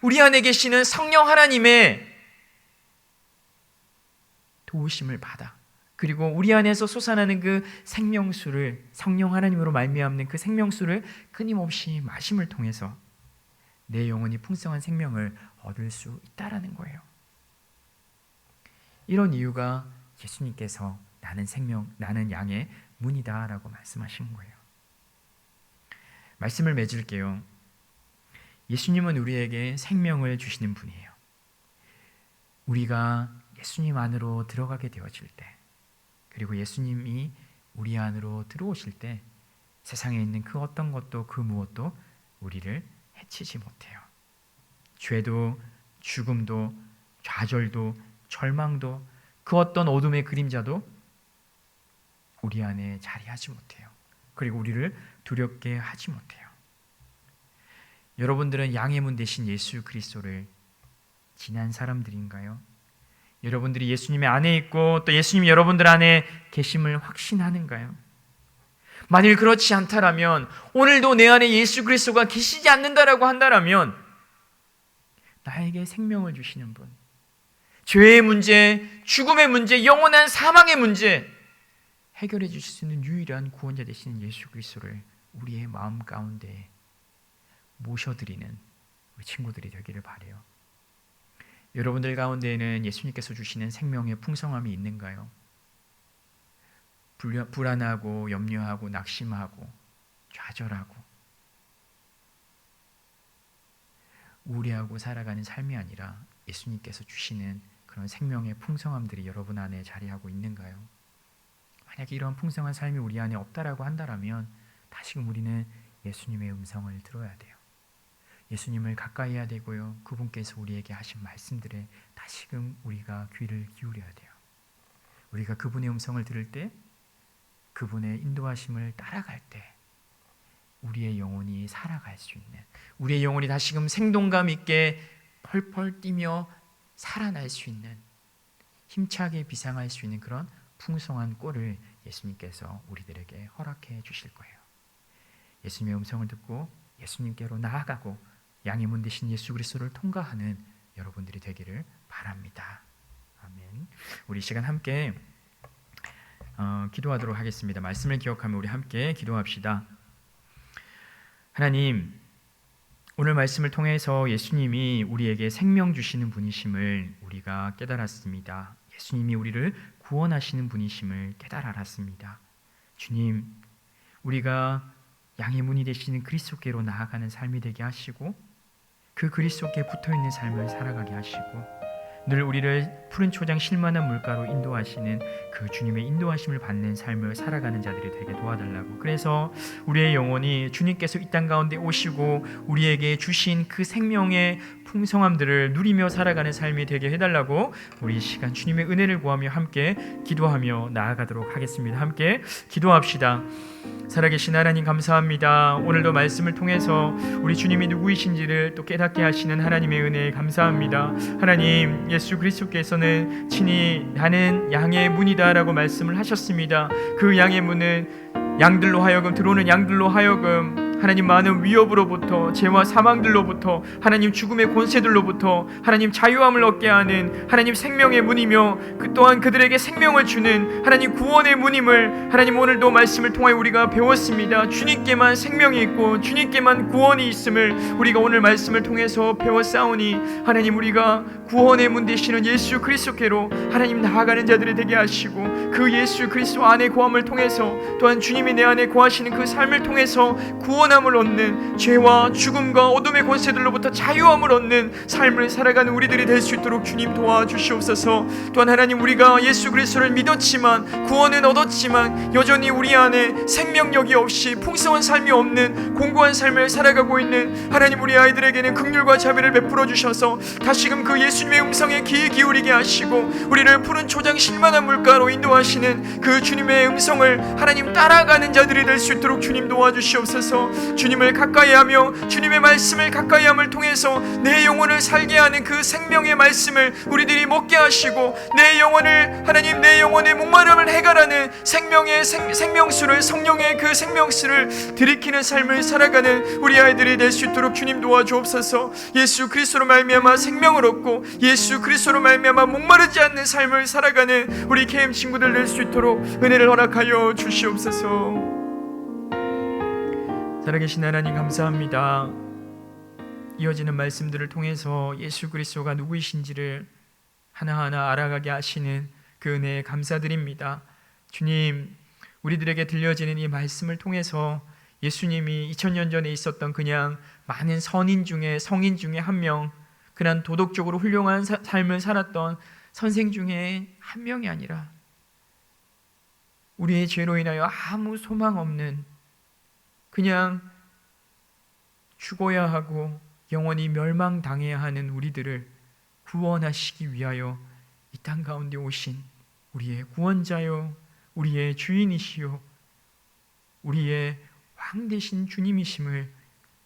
우리 안에 계시는 성령 하나님의 도우심을 받아, 그리고 우리 안에서 솟아나는 그 생명수를, 성령 하나님으로 말미암는 그 생명수를 끊임없이 마심을 통해서 내 영혼이 풍성한 생명을 얻을 수 있다라는 거예요. 이런 이유가 예수님께서 나는 양의 문이다라고 말씀하신 거예요. 말씀을 맺을게요. 예수님은 우리에게 생명을 주시는 분이에요. 우리가 예수님 안으로 들어가게 되어질 때, 그리고 예수님이 우리 안으로 들어오실 때 세상에 있는 그 어떤 것도 그 무엇도 우리를 해치지 못해요. 죄도, 죽음도, 좌절도, 절망도, 그 어떤 어둠의 그림자도 우리 안에 자리하지 못해요. 그리고 우리를 두렵게 하지 못해요. 여러분들은 양의 문 대신 예수 그리스도를 지난 사람들인가요? 여러분들이 예수님의 안에 있고 또 예수님이 여러분들 안에 계심을 확신하는가요? 만일 그렇지 않다라면, 오늘도 내 안에 예수 그리스도가 계시지 않는다라고 한다라면, 나에게 생명을 주시는 분, 죄의 문제, 죽음의 문제, 영원한 사망의 문제 해결해 주실 수 있는 유일한 구원자 되시는 예수 그리스도를 우리의 마음 가운데 모셔드리는 우리 친구들이 되기를 바라요. 여러분들 가운데에는 예수님께서 주시는 생명의 풍성함이 있는가요? 불안하고 염려하고 낙심하고 좌절하고 우울해하고 살아가는 삶이 아니라 예수님께서 주시는 그런 생명의 풍성함들이 여러분 안에 자리하고 있는가요? 만약에 이런 풍성한 삶이 우리 안에 없다라고 한다면 다시금 우리는 예수님의 음성을 들어야 돼요. 예수님을 가까이 해야 되고요. 그분께서 우리에게 하신 말씀들에 다시금 우리가 귀를 기울여야 돼요. 우리가 그분의 음성을 들을 때, 그분의 인도하심을 따라갈 때 우리의 영혼이 살아갈 수 있는, 우리의 영혼이 다시금 생동감 있게 펄펄 뛰며 살아날 수 있는, 힘차게 비상할 수 있는 그런 풍성한 꼴을 예수님께서 우리들에게 허락해 주실 거예요. 예수님의 음성을 듣고 예수님께로 나아가고 양의 문 되신 예수 그리스도를 통과하는 여러분들이 되기를 바랍니다. 아멘. 우리 이 시간 함께 기도하도록 하겠습니다. 말씀을 기억하며 우리 함께 기도합시다. 하나님, 오늘 말씀을 통해서 예수님이 우리에게 생명 주시는 분이심을 우리가 깨달았습니다. 예수님이 우리를 구원하시는 분이심을 깨달아 알았습니다. 주님, 우리가 양의 문이 되시는 그리스도께로 나아가는 삶이 되게 하시고 그 그리스도께 붙어있는 삶을 살아가게 하시고 늘 우리를 푸른 초장 실만한 물가로 인도하시는 그 주님의 인도하심을 받는 삶을 살아가는 자들이 되게 도와달라고. 그래서 우리의 영혼이 주님께서 이 땅 가운데 오시고 우리에게 주신 그 생명의 풍성함들을 누리며 살아가는 삶이 되게 해달라고 우리 이 시간 주님의 은혜를 구하며 함께 기도하며 나아가도록 하겠습니다. 함께 기도합시다. 살아계신 하나님 감사합니다. 오늘도 말씀을 통해서 우리 주님이 누구이신지를 또 깨닫게 하시는 하나님의 은혜에 감사합니다. 하나님, 예수 그리스도께서는 친히 나는 양의 문이다 라고 말씀을 하셨습니다. 그 양의 문은 양들로 하여금, 들어오는 양들로 하여금 하나님 많은 위협으로부터, 죄와 사망들로부터, 하나님 죽음의 권세들로부터 하나님 자유함을 얻게 하는 하나님 생명의 문이며 그 또한 그들에게 생명을 주는 하나님 구원의 문임을 하나님 오늘도 말씀을 통하여 우리가 배웠습니다. 주님께만 생명이 있고 주님께만 구원이 있음을 우리가 오늘 말씀을 통해서 배웠사오니 하나님, 우리가 구원의 문 되시는 예수 그리스도께로 하나님 나아가는 자들이 되게 하시고 그 예수 그리스도 안에 거함을 통해서 또한 주님이 내 안에 거하시는 그 삶을 통해서 구원함을 얻는, 죄와 죽음과 어둠의 권세들로부터 자유함을 얻는 삶을 살아가는 우리들이 될 수 있도록 주님 도와주시옵소서. 또한 하나님, 우리가 예수 그리스도를 믿었지만 구원은 얻었지만 여전히 우리 안에 생명력이 없이 풍성한 삶이 없는 공고한 삶을 살아가고 있는 하나님, 우리 아이들에게는 긍휼과 자비를 베풀어 주셔서 다시금 그 예수님의 음성에 귀 기울이게 하시고 우리를 푸른 초장 실만한 물가로 인도하시는 그 주님의 음성을 하나님 따라가는 자들이 될 수 있도록 주님 도와주시옵소서. 주님을 가까이하며 주님의 말씀을 가까이함을 통해서 내 영혼을 살게 하는 그 생명의 말씀을 우리들이 먹게 하시고 내 영혼을 하나님, 내 영혼의 목마름을 해결하는 생명의 생명수를, 성령의 그 생명수를 들이키는 삶을 살아가는 우리 아이들이 될 수 있도록 주님 도와주옵소서. 예수 그리스도로 말미암아 생명을 얻고 예수 그리스도로 말미암아 목마르지 않는 삶을 살아가는 우리 KM 친구들 될 수 있도록 은혜를 허락하여 주시옵소서. 살아계신 하나님 감사합니다. 이어지는 말씀들을 통해서 예수 그리스도가 누구이신지를 하나하나 알아가게 하시는 그 은혜에 감사드립니다. 주님, 우리들에게 들려지는 이 말씀을 통해서 예수님이 2000년 전에 있었던 그냥 많은 성인 중에 한 명, 그냥 도덕적으로 훌륭한 삶을 살았던 선생 중에 한 명이 아니라 우리의 죄로 인하여 아무 소망 없는, 그냥 죽어야 하고 영원히 멸망당해야 하는 우리들을 구원하시기 위하여 이 땅 가운데 오신 우리의 구원자요, 우리의 주인이시요, 우리의 왕 되신 주님이심을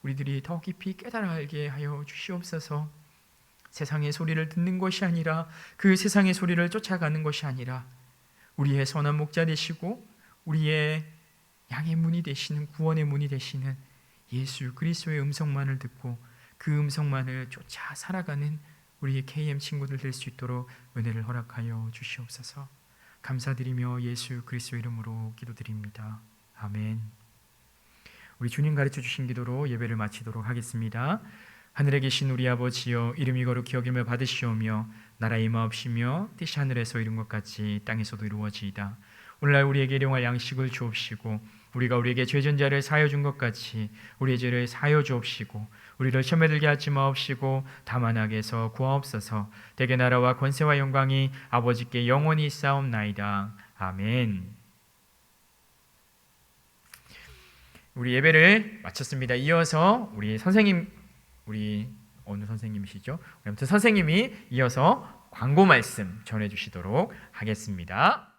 우리들이 더 깊이 깨달아 알게 하여 주시옵소서. 세상의 소리를 듣는 것이 아니라, 그 세상의 소리를 쫓아가는 것이 아니라 우리의 선한 목자 되시고 우리의 양의 문이 되시는, 구원의 문이 되시는 예수 그리스도의 음성만을 듣고 그 음성만을 쫓아 살아가는 우리의 KM 친구들 될 수 있도록 은혜를 허락하여 주시옵소서. 감사드리며 예수 그리스도 이름으로 기도드립니다. 아멘. 우리 주님 가르쳐 주신 기도로 예배를 마치도록 하겠습니다. 하늘에 계신 우리 아버지여, 이름이 거룩히 여김을 받으시오며 나라 임하옵시며 뜻이 하늘에서 이룬 것 같이 땅에서도 이루어지이다. 오늘날 우리에게 일용할 양식을 주옵시고 우리가 우리에게 죄전자를 사하여 준 것 같이 우리의 죄를 사하여 주옵시고 우리를 시험에 들게 하지 마옵시고 다만 악에서 구하옵소서. 대개 나라와 권세와 영광이 아버지께 영원히 있사옵나이다. 아멘. 우리 예배를 마쳤습니다. 이어서 우리 선생님, 우리 어느 선생님이시죠? 아무튼 선생님이 이어서 광고 말씀 전해주시도록 하겠습니다.